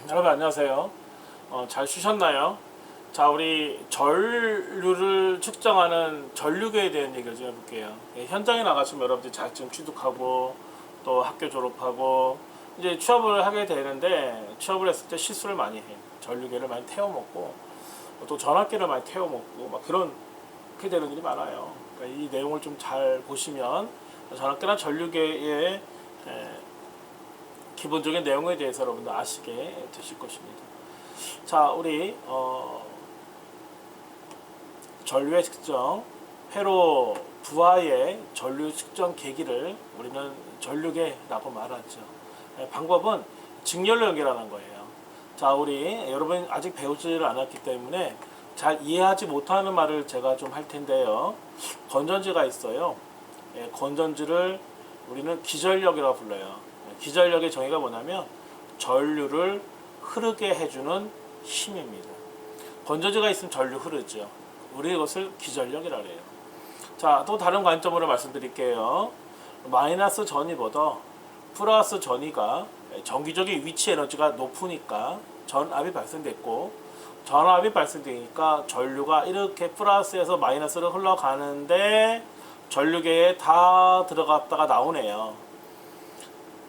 여러분 안녕하세요. 잘 쉬셨나요? 자, 우리 전류를 측정하는 전류계에 대한 얘기를 좀 해볼게요. 현장에 나가시면 여러분들이 자격증 취득하고 또 학교 졸업하고 이제 취업을 하게 되는데, 취업을 했을 때 실수를 많이 해요. 전류계를 많이 태워먹고 또 전압계를 많이 태워먹고 막 그렇게 되는 일이 많아요. 그러니까 이 내용을 좀 잘 보시면 전압계나 전류계의 기본적인 내용에 대해서 여러분들 아시게 되실 것입니다. 자, 우리 전류의 측정, 회로 부하의 전류 측정 계기를 우리는 전류계라고 말하죠. 방법은 직렬로 연결하는 거예요. 자, 우리 여러분 아직 배우지를 않았기 때문에 잘 이해하지 못하는 말을 제가 좀 할 텐데요. 건전지가 있어요. 건전지를 우리는 기전력이라고 불러요. 기전력의 정의가 뭐냐면 전류를 흐르게 해주는 힘입니다. 건전지가 있으면 전류 흐르죠. 우리 이것을 기전력이라고 해요. 자, 또 다른 관점으로 말씀드릴게요. 마이너스 전위보다 플러스 전위가 정기적인 위치 에너지가 높으니까 전압이 발생됐고, 전압이 발생되니까 전류가 이렇게 플러스에서 마이너스로 흘러가는데 전류계에 다 들어갔다가 나오네요.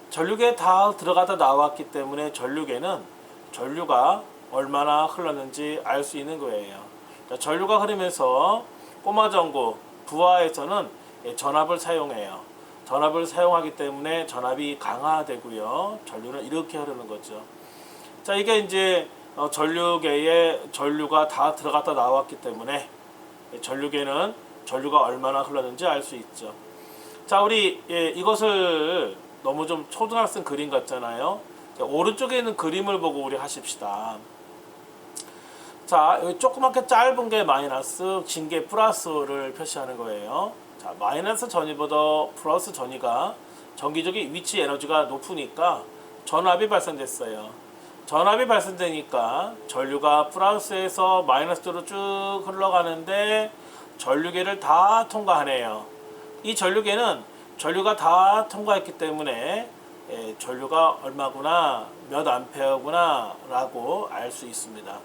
전류계에 다 들어갔다 나왔기 때문에 전류계는 전류가 얼마나 흘렀는지 알 수 있는 거예요. 전류가 흐르면서 꼬마전구 부하에서는 전압을 사용해요. 전압을 사용하기 때문에 전압이 강화되고요. 전류는 이렇게 흐르는 거죠. 자, 이게 이제 전류계에 전류가 다 들어갔다 나왔기 때문에 전류계는 전류가 얼마나 흘렀는지 알 수 있죠. 자, 우리 이것을 너무 좀 초등학생 그림 같잖아요. 자, 오른쪽에 있는 그림을 보고 우리 하십시다. 자, 여기 조그맣게 짧은 게 마이너스, 긴 게 플러스를 표시하는 거예요. 자, 마이너스 전위보다 플러스 전위가 정기적인 위치 에너지가 높으니까 전압이 발생됐어요. 전압이 발생되니까 전류가 플러스에서 마이너스로 쭉 흘러가는데 전류계를 다 통과하네요. 이 전류계는 전류가 다 통과했기 때문에 전류가 얼마구나, 몇 암페어구나 라고 알 수 있습니다.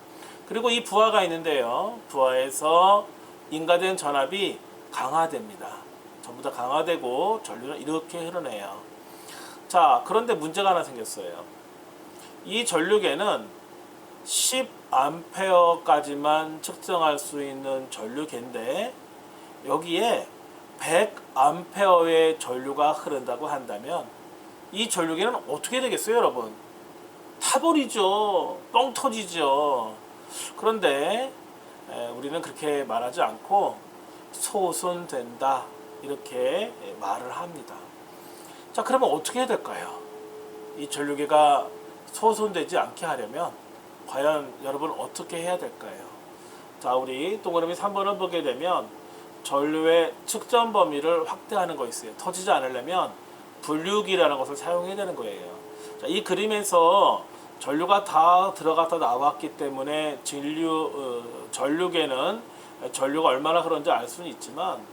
그리고 이 부하가 있는데요. 부하에서 인가된 전압이 강화됩니다. 전부 다 강화되고 전류는 이렇게 흐르네요. 자, 그런데 문제가 하나 생겼어요. 이 전류계는 10암페어까지만 측정할 수 있는 전류계인데 여기에 100암페어의 전류가 흐른다고 한다면 이 전류계는 어떻게 되겠어요, 여러분? 타버리죠. 뻥 터지죠. 그런데 우리는 그렇게 말하지 않고 소손된다 이렇게 말을 합니다. 자, 그러면 어떻게 해야 될까요? 이 전류계가 소손되지 않게 하려면 과연 여러분 어떻게 해야 될까요? 자, 우리 동그라미 3번을 보게 되면 전류의 측정 범위를 확대하는 거 있어요. 터지지 않으려면 분류기라는 것을 사용해야 되는 거예요. 자, 이 그림에서 전류가 다 들어갔다 나왔기 때문에 전류계는 전류가 얼마나 흐른지 알 수는 있지만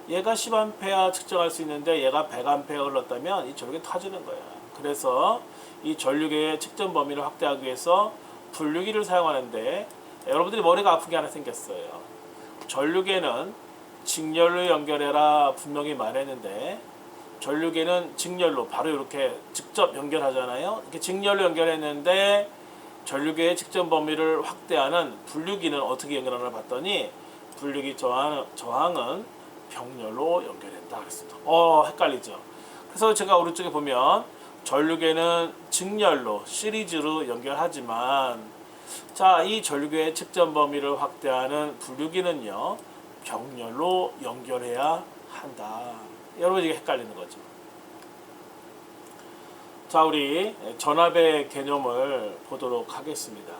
얘가 10A 측정할 수 있는데 얘가 100A 흘렀다면 이 전류계 터지는 거야. 그래서 이 전류계의 측정 범위를 확대하기 위해서 분류기를 사용하는데 여러분들이 머리가 아픈 게 하나 생겼어요. 전류계는 직렬로 연결해라 분명히 말했는데 전류계는 직렬로 바로 이렇게 직접 연결하잖아요. 이렇게 직렬로 연결했는데 전류계의 측정 범위를 확대하는 분류기는 어떻게 연결하나 봤더니 분류기 저항은 병렬로 연결된다 그랬습니다. 헷갈리죠. 그래서 제가 오른쪽에 보면 전류계는 직렬로 시리즈로 연결하지만 자, 이 전류계의 측정 범위를 확대하는 분류기는요 병렬로 연결해야 한다. 여러분 이게 헷갈리는 거죠. 자, 우리 전압의 개념을 보도록 하겠습니다.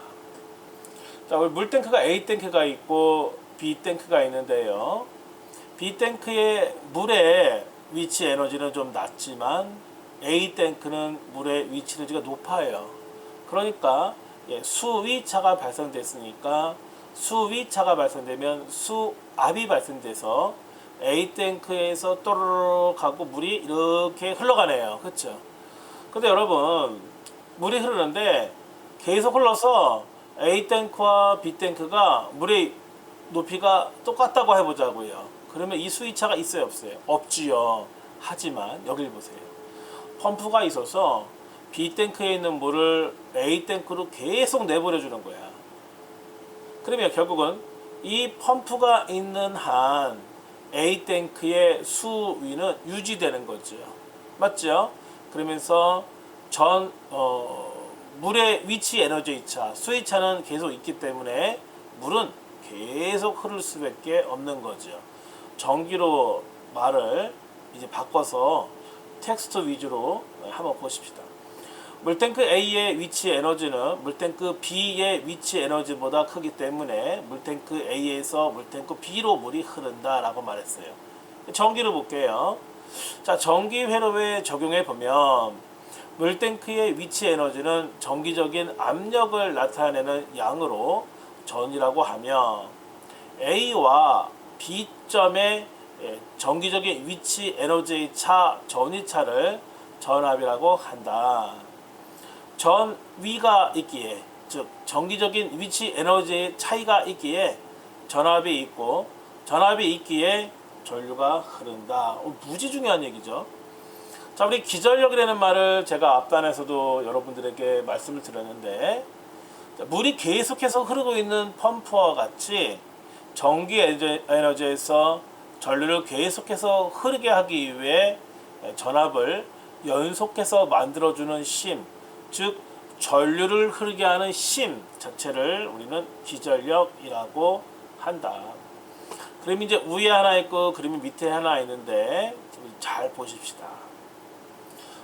자, 우리 물탱크가 A탱크가 있고 B탱크가 있는데요. B탱크의 물의 위치 에너지는 좀 낮지만 A탱크는 물의 위치 에너지가 높아요. 그러니까 수위차가 발생됐으니까 수위차가 발생되면 수압이 발생돼서 A탱크에서 또르르 가고 물이 이렇게 흘러가네요. 그렇죠? 근데 여러분 물이 흐르는데 계속 흘러서 A 탱크와 B 탱크가 물의 높이가 똑같다고 해보자고요. 그러면 이 수위차가 있어요, 없어요? 없지요. 하지만 여길 보세요. 펌프가 있어서 B 탱크에 있는 물을 A 탱크로 계속 내보내 주는 거야. 그러면 결국은 이 펌프가 있는 한 A 탱크의 수위는 유지되는 거죠. 맞죠? 그러면서 물의 위치 에너지 차, 수위차는 계속 있기 때문에 물은 계속 흐를 수밖에 없는 거죠. 전기로 말을 이제 바꿔서 텍스트 위주로 한번 보십시다. 물탱크 A의 위치 에너지는 물탱크 B의 위치 에너지보다 크기 때문에 물탱크 A에서 물탱크 B로 물이 흐른다라고 말했어요. 전기를 볼게요. 자, 전기 회로에 적용해 보면 물탱크의 위치 에너지는 정기적인 압력을 나타내는 양으로 전이라고 하며 A와 B점의 정기적인 위치 에너지의 차, 전위차를 전압이라고 한다. 전위가 있기에, 즉 정기적인 위치 에너지의 차이가 있기에 전압이 있고, 전압이 있기에 전류가 흐른다. 무지 중요한 얘기죠. 자, 우리 기전력이라는 말을 제가 앞단에서도 여러분들에게 말씀을 드렸는데, 물이 계속해서 흐르고 있는 펌프와 같이 전기 에너지에서 전류를 계속해서 흐르게 하기 위해 전압을 연속해서 만들어주는 심, 즉 전류를 흐르게 하는 심 자체를 우리는 기전력이라고 한다. 그림이 이제 위에 하나 있고 그림이 밑에 하나 있는데 잘 보십시다.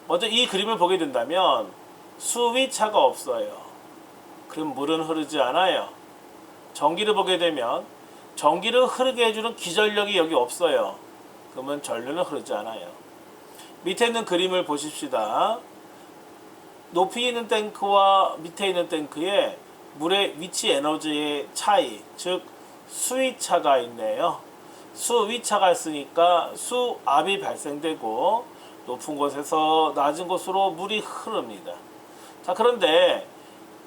먼저 이 그림을 보게 된다면 수위차가 없어요. 그럼 물은 흐르지 않아요. 전기를 보게 되면 전기를 흐르게 해주는 기전력이 여기 없어요. 그러면 전류는 흐르지 않아요. 밑에 있는 그림을 보십시다. 높이 있는 탱크와 밑에 있는 탱크에 물의 위치 에너지의 차이, 즉 수위차가 있네요. 수위차가 있으니까 수압이 발생되고 높은 곳에서 낮은 곳으로 물이 흐릅니다. 자, 그런데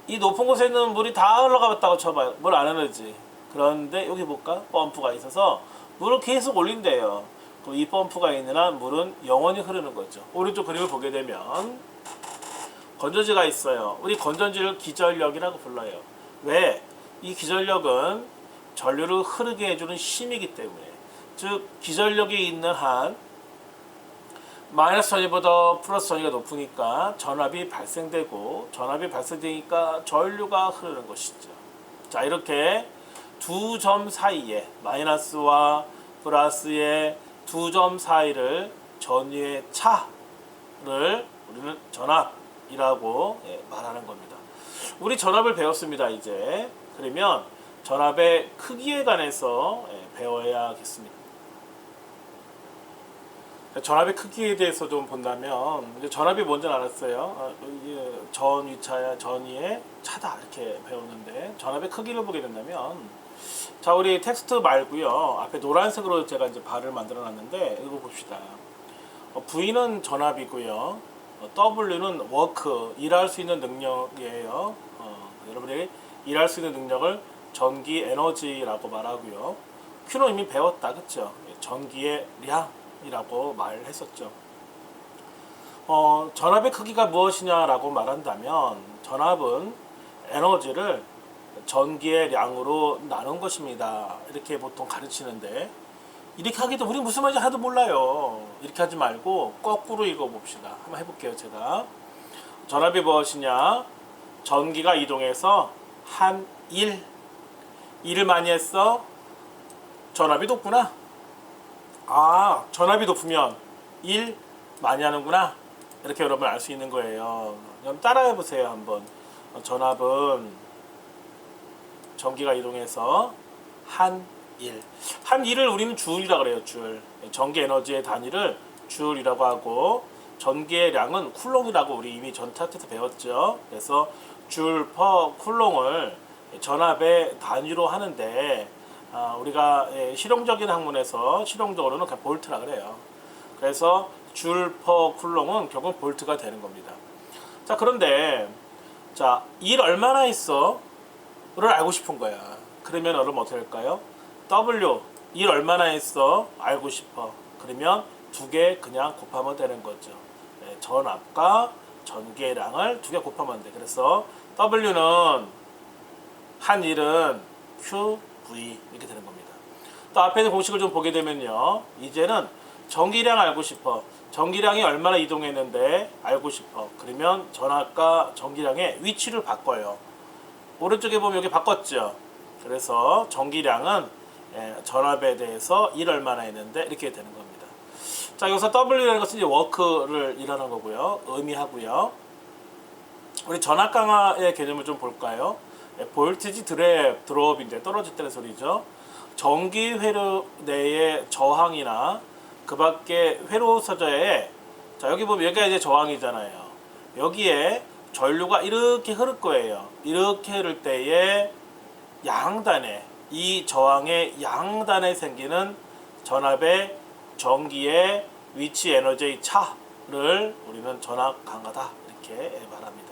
이 높은 곳에 있는 물이 다 흘러가봤다고 쳐봐요. 물 안 흐르지. 그런데 여기 볼까? 펌프가 있어서 물을 계속 올린대요. 그럼 이 펌프가 있는 한 물은 영원히 흐르는 거죠. 오른쪽 그림을 보게 되면 건전지가 있어요. 우리 건전지를 기전력이라고 불러요. 왜? 이 기전력은 전류를 흐르게 해주는 힘이기 때문에, 즉 기전력이 있는 한 마이너스 전위보다 플러스 전위가 높으니까 전압이 발생되고, 전압이 발생되니까 전류가 흐르는 것이죠. 자, 이렇게 두 점 사이에, 마이너스와 플러스의 두 점 사이를 전위의 차를 우리는 전압이라고 말하는 겁니다. 우리 전압을 배웠습니다. 이제 그러면 전압의 크기에 관해서 배워야겠습니다. 전압의 크기에 대해서 좀 본다면, 이제 전압이 뭔지 알았어요. 전위차야, 전위의 차다 이렇게 배웠는데, 전압의 크기를 보게 된다면, 자, 우리 텍스트 말고요, 앞에 노란색으로 제가 이제 발을 만들어 놨는데 읽어봅시다. V는 전압이고요, W는 워크, 일할 수 있는 능력이에요. 여러분이 일할 수 있는 능력을 전기 에너지라고 말하고요. Q는 이미 배웠다, 그쵸? 전기의 량이라고 말했었죠. 전압의 크기가 무엇이냐라고 말한다면, 전압은 에너지를 전기의 량으로 나눈 것입니다. 이렇게 보통 가르치는데, 이렇게 하기도 우리 무슨 말인지 하나도 몰라요. 이렇게 하지 말고 거꾸로 읽어봅시다. 한번 해볼게요. 제가 전압이 무엇이냐? 전기가 이동해서 한 일을 많이 했어. 전압이 높구나. 아, 전압이 높으면 일 많이 하는구나. 이렇게 여러분 알 수 있는 거예요. 그럼 따라해 보세요. 한번. 전압은 전기가 이동해서 한 일을 우리는 줄이라고 그래요. 줄. 전기 에너지의 단위를 줄이라고 하고, 전기의 량은 쿨롱이라고 우리 이미 전 차트에서 배웠죠. 그래서 줄 퍼 쿨롱을 전압의 단위로 하는데, 우리가 실용적인 학문에서 실용적으로는 그냥 볼트라 그래요. 그래서 줄 퍼 쿨롱은 결국 볼트가 되는 겁니다. 자, 그런데 자, 일 얼마나 했어? 를 알고 싶은 거야. 그러면 여러분 어떻게 할까요? W, 일 얼마나 했어? 알고 싶어. 그러면 두 개 그냥 곱하면 되는 거죠. 네, 전압과 전개량을 두 개 곱하면 돼. 그래서 W는 한 일은 QV 이렇게 되는 겁니다. 또 앞에 있는 공식을 좀 보게 되면요. 이제는 전기량 알고 싶어. 전기량이 얼마나 이동했는데 알고 싶어. 그러면 전압과 전기량의 위치를 바꿔요. 오른쪽에 보면 여기 바꿨죠. 그래서 전기량은 전압에 대해서 일 얼마나 했는데 이렇게 되는 겁니다. 자, 여기서 W라는 것은 이제 워크를 일하는 거고요. 의미하고요. 우리 전압 강화의 개념을 좀 볼까요? 볼티지 드롭인데 떨어졌다는 소리죠. 전기 회로 내의 저항이나 그 밖에 회로 서저에, 자, 여기 보면 여기가 이제 저항이잖아요. 여기에 전류가 이렇게 흐를 거예요. 이렇게 흐를 때에 양단에, 이 저항의 양단에 생기는 전압의 전기의 위치 에너지의 차를 우리는 전압 강하다 이렇게 말합니다.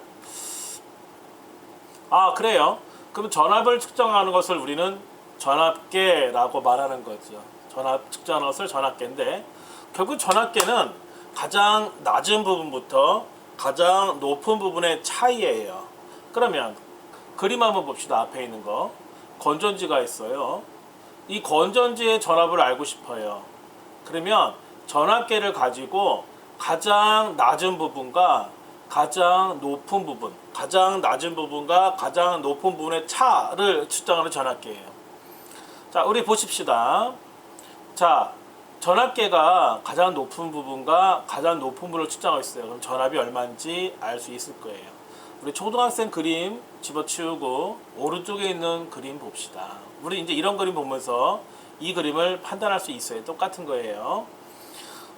아, 그래요? 그럼 전압을 측정하는 것을 우리는 전압계라고 말하는 거죠. 전압 측정하는 것을 전압계인데, 결국 전압계는 가장 낮은 부분부터 가장 높은 부분의 차이예요. 그러면 그림 한번 봅시다. 앞에 있는 거. 건전지가 있어요. 이 건전지의 전압을 알고 싶어요. 그러면 전압계를 가지고 가장 낮은 부분과 가장 높은 부분, 가장 낮은 부분과 가장 높은 부분의 차를 측정하는 전압계예요. 자, 우리 보십시다. 자, 전압계가 가장 높은 부분과 가장 높은 부분을 측정하고 있어요. 그럼 전압이 얼마인지 알 수 있을 거예요. 우리 초등학생 그림 집어치우고 오른쪽에 있는 그림 봅시다. 우리 이제 이런 그림 보면서 이 그림을 판단할 수 있어요. 똑같은 거예요.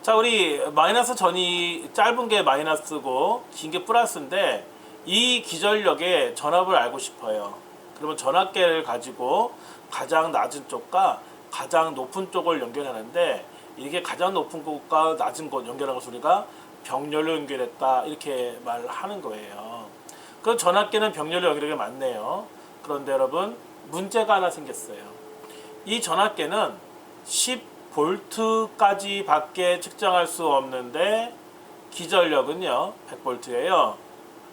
자, 우리 마이너스 전이 짧은 게 마이너스고 긴 게 플러스인데, 이 기전력의 전압을 알고 싶어요. 그러면 전압계를 가지고 가장 낮은 쪽과 가장 높은 쪽을 연결하는데, 이게 가장 높은 곳과 낮은 곳 연결하는 것을 우리가 병렬로 연결했다 이렇게 말하는 거예요. 그 전압계는 병렬로 연결하는 게 맞네요. 그런데 여러분, 문제가 하나 생겼어요. 이 전압계는 10볼트까지 밖에 측정할 수 없는데 기전력은요 100볼트예요.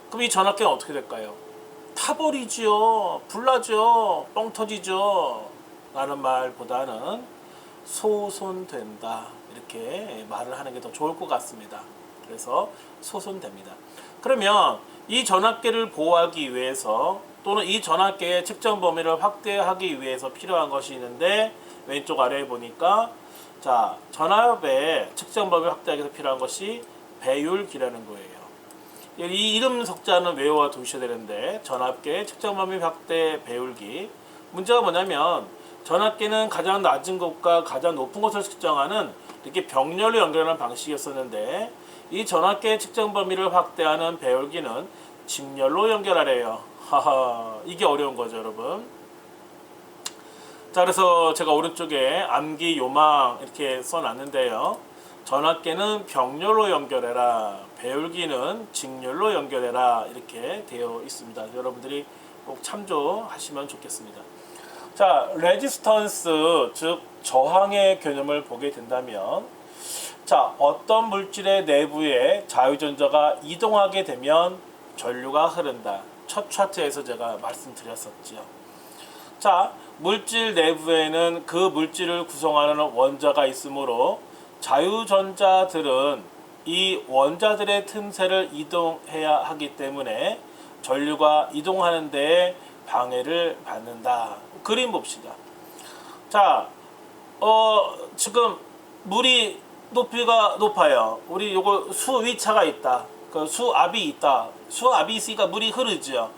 그럼 이 전압계는 어떻게 될까요? 타버리죠. 불나죠. 뻥 터지죠. 라는 말보다는 소손된다 이렇게 말을 하는 게 더 좋을 것 같습니다. 그래서 소손됩니다. 그러면 이 전압계를 보호하기 위해서, 또는 이 전압계의 측정 범위를 확대하기 위해서 필요한 것이 있는데, 왼쪽 아래에 보니까, 자, 전압의 측정 범위 확대하기 위해서 필요한 것이 배율기라는 거예요. 이 이름 석자는 외워 두셔야 되는데, 전압계 측정 범위 확대 배율기. 문제가 뭐냐면 전압계는 가장 낮은 곳과 가장 높은 곳을 측정하는 이렇게 병렬로 연결하는 방식이었었는데, 이 전압계 측정 범위를 확대하는 배율기는 직렬로 연결하래요. 하하, 이게 어려운 거죠, 여러분. 자, 그래서 제가 오른쪽에 암기 요망 이렇게 써놨는데요. 전압계는 병렬로 연결해라, 배율기는 직렬로 연결해라 이렇게 되어 있습니다. 여러분들이 꼭 참조하시면 좋겠습니다. 자, 레지스턴스, 즉 저항의 개념을 보게 된다면, 자, 어떤 물질의 내부에 자유전자가 이동하게 되면 전류가 흐른다. 첫 차트에서 제가 말씀드렸었죠. 자, 물질 내부에는 그 물질을 구성하는 원자가 있으므로 자유전자들은 이 원자들의 틈새를 이동해야 하기 때문에 전류가 이동하는 데에 방해를 받는다. 그림 봅시다. 자, 지금 물이 높이가 높아요. 우리 요거 수위차가 있다. 그 수압이 있다. 수압이 있으니까 물이 흐르죠.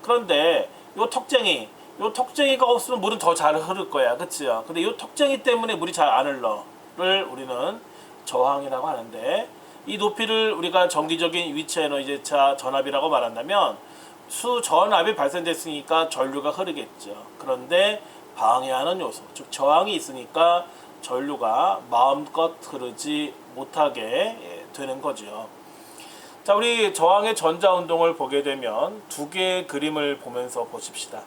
그런데 요 턱쟁이가 없으면 물은 더 잘 흐를 거야. 그치요? 근데 요 턱쟁이 때문에 물이 잘 안 흘러를 우리는 저항이라고 하는데, 이 높이를 우리가 정기적인 위치 에너지차 전압이라고 말한다면 수전압이 발생됐으니까 전류가 흐르겠죠. 그런데 방해하는 요소, 즉 저항이 있으니까 전류가 마음껏 흐르지 못하게 되는 거죠. 자, 우리 저항의 전자운동을 보게 되면 두 개의 그림을 보면서 보십시다.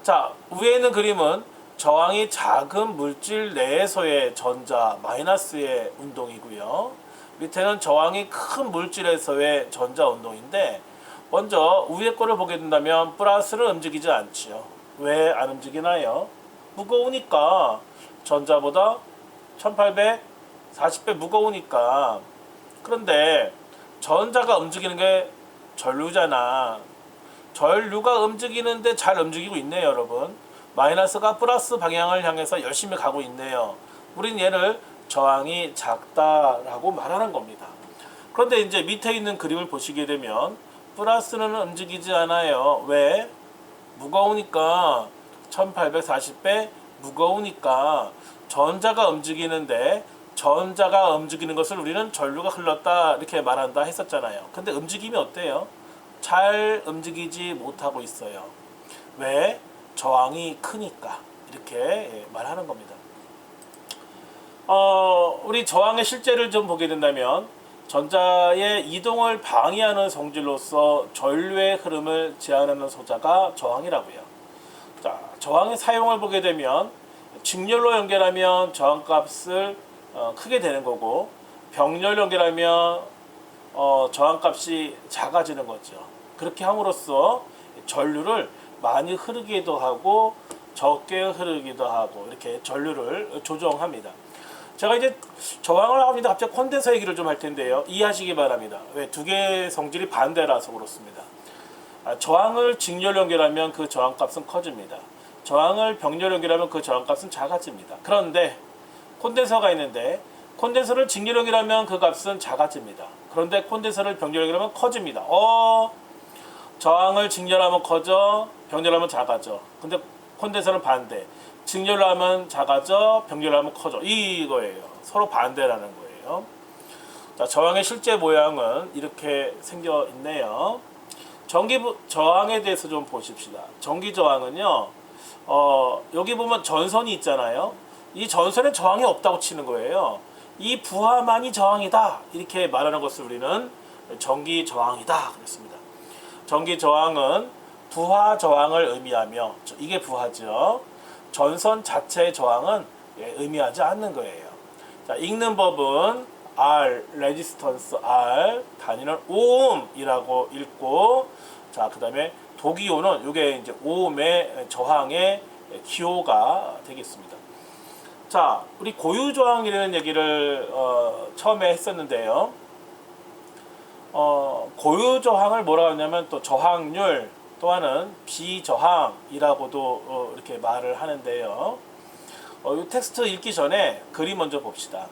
자, 위에 있는 그림은 저항이 작은 물질 내에서의 전자 마이너스의 운동이고요. 밑에는 저항이 큰 물질에서의 전자 운동인데, 먼저 위에 거를 보게 된다면 플러스는 움직이지 않지요. 왜 안 움직이나요? 무거우니까. 전자보다 1840배 무거우니까. 그런데 전자가 움직이는 게 전류잖아. 전류가 움직이는데 잘 움직이고 있네요, 여러분. 마이너스가 플러스 방향을 향해서 열심히 가고 있네요. 우린 얘를 저항이 작다라고 말하는 겁니다. 그런데 이제 밑에 있는 그림을 보시게 되면 플러스는 움직이지 않아요. 왜? 무거우니까. 1840배 무거우니까. 전자가 움직이는데, 전자가 움직이는 것을 우리는 전류가 흘렀다 이렇게 말한다 했었잖아요. 근데 움직임이 어때요? 잘 움직이지 못하고 있어요. 왜? 저항이 크니까. 이렇게 말하는 겁니다. 우리 저항의 실제를 좀 보게 된다면, 전자의 이동을 방해하는 성질로서 전류의 흐름을 제한하는 소자가 저항이라고요. 자, 저항의 사용을 보게 되면 직렬로 연결하면 저항값을 크게 되는 거고, 병렬로 연결하면 저항값이 작아지는 거죠. 그렇게 함으로써 전류를 많이 흐르기도 하고 적게 흐르기도 하고 이렇게 전류를 조정합니다. 제가 이제 저항을 합니다. 갑자기 콘덴서 얘기를 좀 할 텐데요. 이해하시기 바랍니다. 왜? 두 개의 성질이 반대라서 그렇습니다. 저항을 직렬로 연결하면 그 저항값은 커집니다. 저항을 병렬로 연결하면 그 저항값은 작아집니다. 그런데 콘덴서가 있는데 콘덴서를 직렬로 연결하면 그 값은 작아집니다. 그런데 콘덴서를 병렬로 연결하면 커집니다. 저항을 직렬하면 커져, 병렬로 하면 작아져. 근데 콘덴서는 반대. 직렬로 하면 작아져, 병렬로 하면 커져. 이거예요. 서로 반대라는 거예요. 자, 저항의 실제 모양은 이렇게 생겨 있네요. 전기 저항에 대해서 좀 보십시다. 전기 저항은요, 여기 보면 전선이 있잖아요. 이 전선에 저항이 없다고 치는 거예요. 이 부하만이 저항이다 이렇게 말하는 것을 우리는 전기 저항이다 그랬습니다. 전기 저항은 부하 저항을 의미하며, 이게 부하죠. 전선 자체의 저항은 의미하지 않는 거예요. 자, 읽는 법은 R, 레지스턴스 R, 단위는 오음이라고 읽고, 자, 그 다음에 도기호는 이게 이제 오음의 저항의 기호가 되겠습니다. 자, 우리 고유저항이라는 얘기를 처음에 했었는데요. 고유저항을 뭐라고 하냐면 또 저항률, 또한은 비저항이라고도 이렇게 말을 하는데요. 이 텍스트 읽기 전에 그림 먼저 봅시다.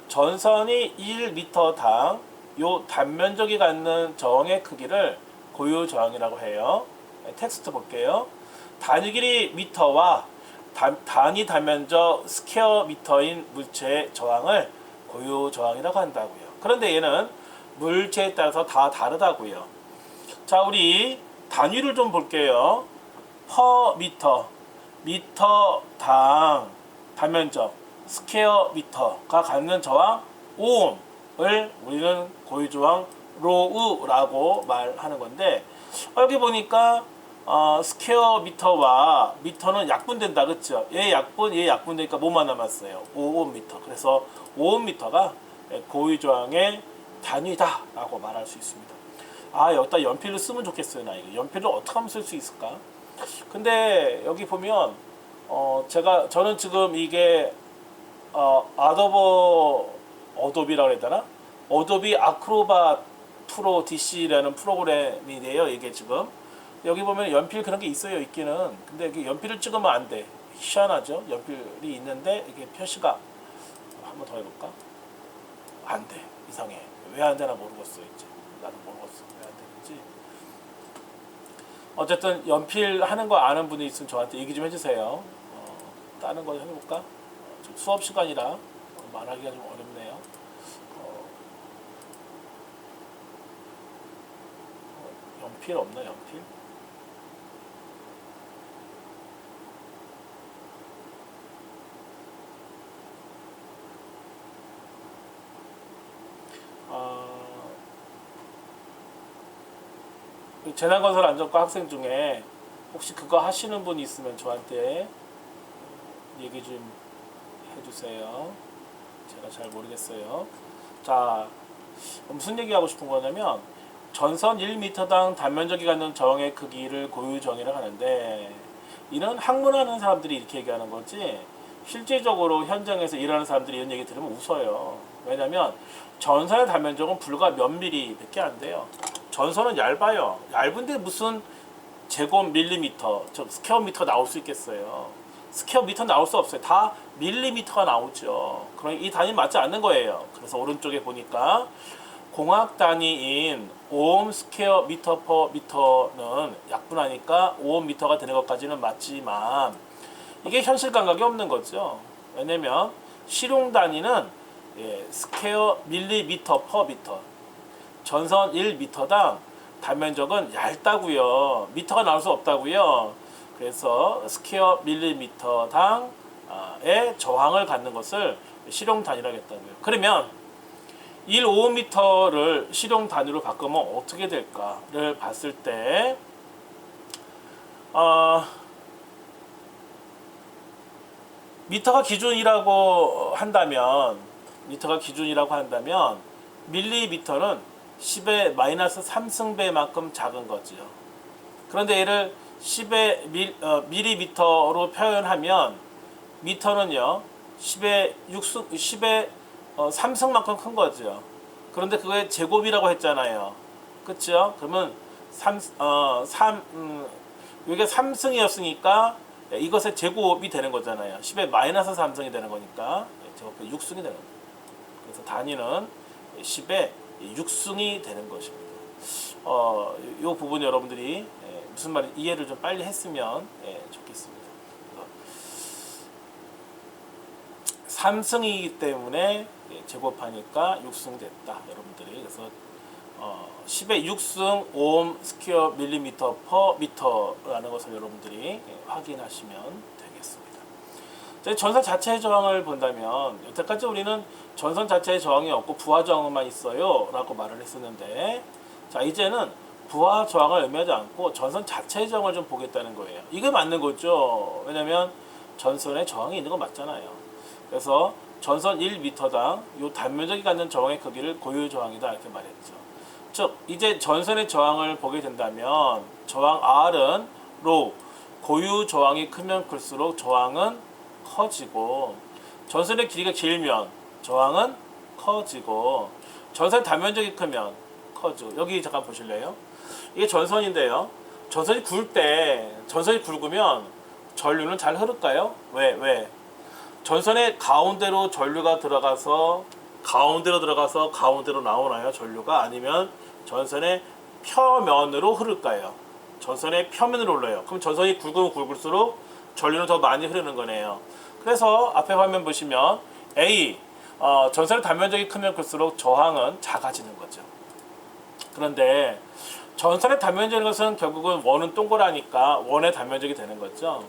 전선이 1m당 요 단면적이 갖는 저항의 크기를 고유저항이라고 해요. 텍스트 볼게요. 단위 길이 미터와 단위 단면적 스퀘어 미터인 물체의 저항을 고유저항이라고 한다고요. 그런데 얘는 물체에 따라서 다 다르다고요. 자, 우리 단위를 좀 볼게요. 퍼 미터, 미터당 단면적 스퀘어 미터가 갖는 저항 오음을 우리는 고유저항 로우라고 말하는 건데, 여기 보니까 스퀘어 미터와 미터는 약분된다, 그렇죠? 얘 약분되니까 뭐만 남았어요? 5옴 미터. 그래서 5옴 미터가 고유저항의 단위다라고 말할 수 있습니다. 여기다 연필을 쓰면 좋겠어요. 나 이거 연필을 어떻게 하면 쓸 수 있을까? 근데 여기 보면 저는 지금 이게 어도비라고 해야 되나? 어도비 아크로밧 프로 DC라는 프로그램이네요. 이게 지금 여기 보면 연필 그런 게 있어요. 있기는. 근데 이게 연필을 찍으면 안 돼. 희한하죠? 연필이 있는데 이게 표시가, 한번 더 해볼까? 안 돼. 이상해. 왜 안 되나 모르겠어. 이제 나도 모르겠어. 왜 안 되는지. 어쨌든 연필 하는 거 아는 분이 있으면 저한테 얘기 좀 해주세요. 다른 거 해볼까? 수업 시간이라 말하기가 좀 어렵네요. 연필 없나? 연필? 재난건설안전과 학생 중에 혹시 그거 하시는 분이 있으면 저한테 얘기 좀 해주세요. 제가 잘 모르겠어요. 자, 무슨 얘기하고 싶은 거냐면 전선 1m당 단면적이 갖는 저항의 크기를 고유저항이라고 하는데, 이는 학문하는 사람들이 이렇게 얘기하는 거지 실제적으로 현장에서 일하는 사람들이 이런 얘기 들으면 웃어요. 왜냐면 전선의 단면적은 불과 몇 미리밖에 안 돼요. 전선은 얇아요. 얇은데 무슨 제곱 밀리미터, 스퀘어 미터 나올 수 있겠어요. 스퀘어 미터 나올 수 없어요. 다 밀리미터가 나오죠. 그럼 이 단위 맞지 않는 거예요. 그래서 오른쪽에 보니까 공학 단위인 오hm 스퀘어 미터 퍼 미터는 약분하니까 오hm 미터가 되는 것까지는 맞지만 이게 현실 감각이 없는 거죠. 왜냐면 실용 단위는 스퀘어 밀리미터 퍼 미터. 전선 1m당 단면적은 얇다고요. 미터가 나올 수 없다고요. 그래서 스퀘어 밀리미터당의 저항을 갖는 것을 실용 단위라고 했다고요. 그러면 1오미터를 실용 단위로 바꾸면 어떻게 될까를 봤을 때 미터가 기준이라고 한다면 밀리미터는 10의 마이너스 3승배만큼 작은 거지요. 그런데 얘를 10의 밀리미터로 표현하면 미터는요 10의 3승만큼 큰 거죠. 그런데 그게 제곱이라고 했잖아요. 그렇죠? 그러면 이게 3승이었으니까 이것의 제곱이 되는 거잖아요. 10의 마이너스 3승이 되는 거니까 제곱이 6승이 되는 거예요. 그래서 단위는 10의 6승이 되는 것입니다. 이 부분 여러분들이 무슨 말인지 이해를 좀 빨리 했으면 좋겠습니다. 3승이기 때문에 제곱하니까 6승 됐다. 여러분들이 그래서 10의 6승 오hm 스퀘어 밀리미터 퍼 미터라는 것을 여러분들이 확인하시면 되겠습니다. 전선 자체의 저항을 본다면 여태까지 우리는 전선 자체의 저항이 없고 부하 저항만 있어요 라고 말을 했었는데, 자 이제는 부하 저항을 의미하지 않고 전선 자체의 저항을 좀 보겠다는 거예요. 이게 맞는 거죠. 왜냐면 전선에 저항이 있는 거 맞잖아요. 그래서 전선 1m당 요 단면적이 갖는 저항의 크기를 고유 저항이다 이렇게 말했죠. 즉 이제 전선의 저항을 보게 된다면 저항 R은 로 고유 저항이 크면 클수록 저항은 커지고, 전선의 길이가 길면 저항은 커지고, 전선의 단면적이 크면 커지고. 여기 잠깐 보실래요? 이게 전선인데요. 전선이 굵으면 전류는 잘 흐를까요? 왜? 전선의 가운데로 전류가 들어가서 가운데로 나오나요? 전류가? 아니면 전선의 표면으로 흐를까요? 전선의 표면으로 흘러요. 그럼 전선이 굵으면 굵을수록 전류는 더 많이 흐르는 거네요. 그래서 앞에 화면 보시면 A, 전선의 단면적이 크면 클수록 저항은 작아지는 거죠. 그런데 전선의 단면적인 것은 결국은 원은 동그라니까 원의 단면적이 되는 거죠.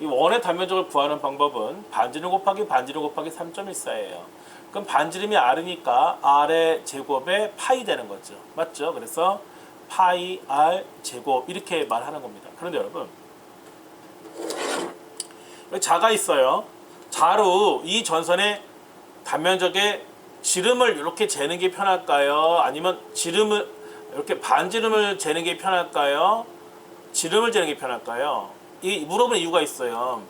이 원의 단면적을 구하는 방법은 반지름 곱하기 3.14예요. 그럼 반지름이 R이니까 R의 제곱에 파이 되는 거죠. 맞죠? 그래서 파이 R 제곱 이렇게 말하는 겁니다. 그런데 여러분 여기 자가 있어요. 자로 이 전선의 단면적에 지름을 이렇게 재는 게 편할까요? 아니면 지름을 이렇게 반지름을 재는 게 편할까요? 지름을 재는 게 편할까요? 이 물어보는 이유가 있어요.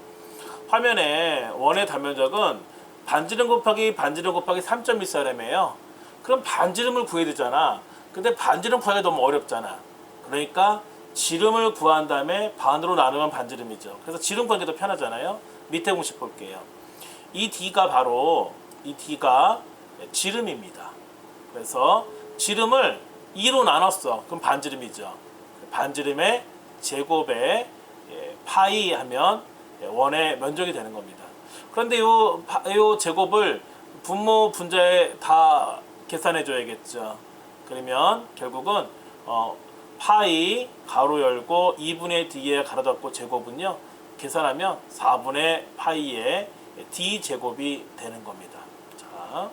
화면에 원의 단면적은 반지름 곱하기 3.14램이에요. 그럼 반지름을 구해야 되잖아. 근데 반지름 구하기가 너무 어렵잖아. 그러니까 지름을 구한 다음에 반으로 나누면 반지름이죠. 그래서 지름 구하기 더 편하잖아요. 밑에 공식 볼게요. 이 D가 지름입니다. 그래서 지름을 2로 나눴어. 그럼 반지름이죠. 반지름의 제곱에 파이 하면 원의 면적이 되는 겁니다. 그런데 요 제곱을 분모 분자에 다 계산해 줘야겠죠. 그러면 결국은 파이 가로 열고 2분의 D에 가로 닫고 제곱은요 계산하면 4분의 파이의 D 제곱이 되는 겁니다. 자,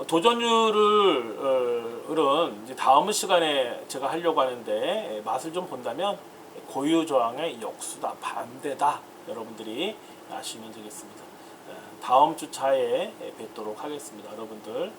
도전율은 이제 다음 시간에 제가 하려고 하는데 맛을 좀 본다면 고유 저항의 역수다, 반대다, 여러분들이 아시면 되겠습니다. 다음 주 차에 뵙도록 하겠습니다, 여러분들.